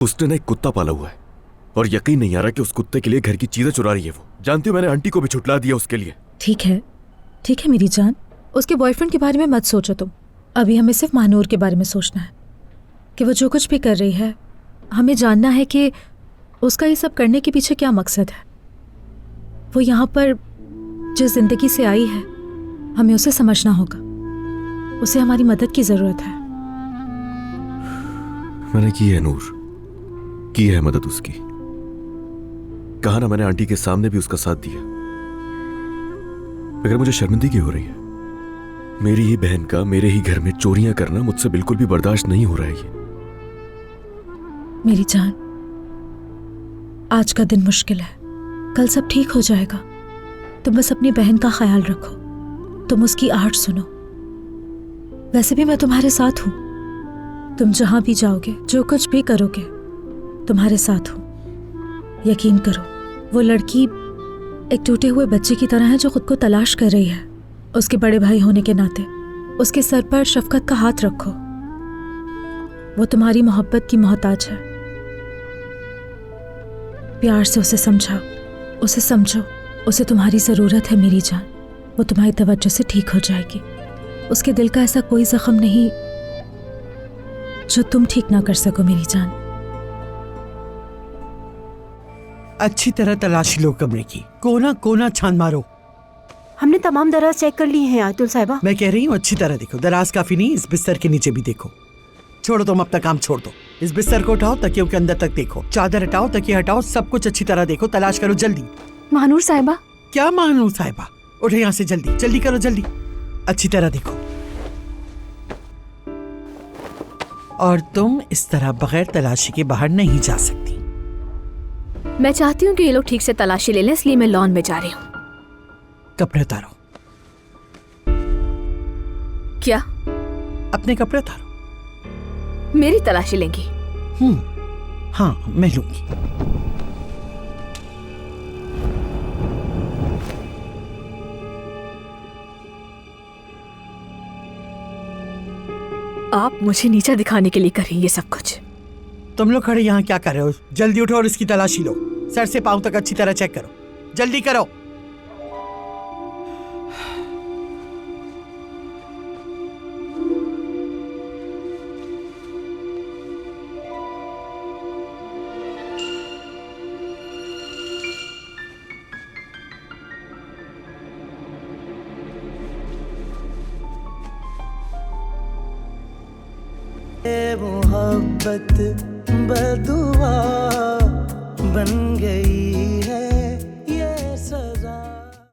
उसने ना एक कुत्ता पाला हुआ है और यकीन नहीं आ रहा कि उस कुत्ते के लिए घर की चीजें चुरा रही है वो। जानती हो मैंने आंटी को भी छुटला दिया उसके लिए। ठीक है मेरी जान, उसके बॉयफ्रेंड के बारे में मत सोचो तुम। अभी हमें सिर्फ महानूर के बारे में सोचना है कि वो जो कुछ भी कर रही है, हमें जानना है कि उसका ये सब करने के पीछे क्या मकसद है। वो यहाँ पर जिस जिंदगी से आई है, हमें उसे समझना होगा। उसे हमारी मदद की जरूरत है। मैंने की है नूर, की है मदद उसकी। कहा ना मैंने आंटी के सामने भी उसका साथ दिया, मगर मुझे शर्मिंदगी हो रही है। मेरी ही बहन का मेरे ही घर में चोरियां करना मुझसे बिल्कुल भी बर्दाश्त नहीं हो रहा है ये। मेरी जान, आज का दिन मुश्किल है, कल सब ठीक हो जाएगा। तुम बस अपनी बहन का ख्याल रखो, तुम उसकी आहट सुनो। वैसे भी मैं तुम्हारे साथ हूं। तुम जहां भी जाओगे, जो कुछ भी करोगे, तुम्हारे साथ हूं। यकीन करो, वो लड़की एक टूटे हुए बच्चे की तरह है जो खुद को तलाश कर रही है। उसके बड़े भाई होने के नाते उसके सर पर शफकत का हाथ रखो। वो तुम्हारी मोहब्बत की मोहताज है। प्यार से उसे समझाओ, उसे समझो। उसे तुम्हारी ज़रूरत है मेरी जान। वो तुम्हारी तवज्जो से ठीक हो जाएगी। उसके दिल का ऐसा कोई जख्म नहीं जो तुम ठीक ना कर सको मेरी जान। अच्छी तरह तलाशी लो कमरे की, कोना कोना छान मारो। हमने तमाम दराज चेक कर ली हैं आयतुल साहिबा। मैं कह रही हूँ अच्छी तरह देखो। दराज काफी नहीं, इस बिस्तर के नीचे भी देखो। छोड़ो, तुम अपना काम छोड़ दो। इस बिस्तर को उठाओ, तकियों के अंदर तक देखो। चादर हटाओ, तकिया हटाओ, सब कुछ अच्छी तरह देखो। तलाश करो जल्दी। महानूर साहिबा। क्या महानूर साहिबा? उठो यहाँ से, जल्दी जल्दी करो, जल्दी। अच्छी तरह देखो। और तुम इस तरह बगैर तलाशी के बाहर नहीं जा सकती। मैं चाहती हूँ कि ये लोग ठीक से तलाशी ले लें, इसलिए मैं लॉन में जा रही हूँ। कपड़े उतारो। क्या? अपने कपड़े उतारो। मेरी तलाशी लेंगी? हाँ, मैं लूंगी। आप मुझे नीचा दिखाने के लिए कर रही हैं ये सब कुछ। तुम लोग खड़े यहाँ क्या कर रहे हो? जल्दी उठो और इसकी तलाशी लो। सर से पांव तक अच्छी तरह चेक करो। जल्दी करो। मोहब्बत बदुआ बन गई है।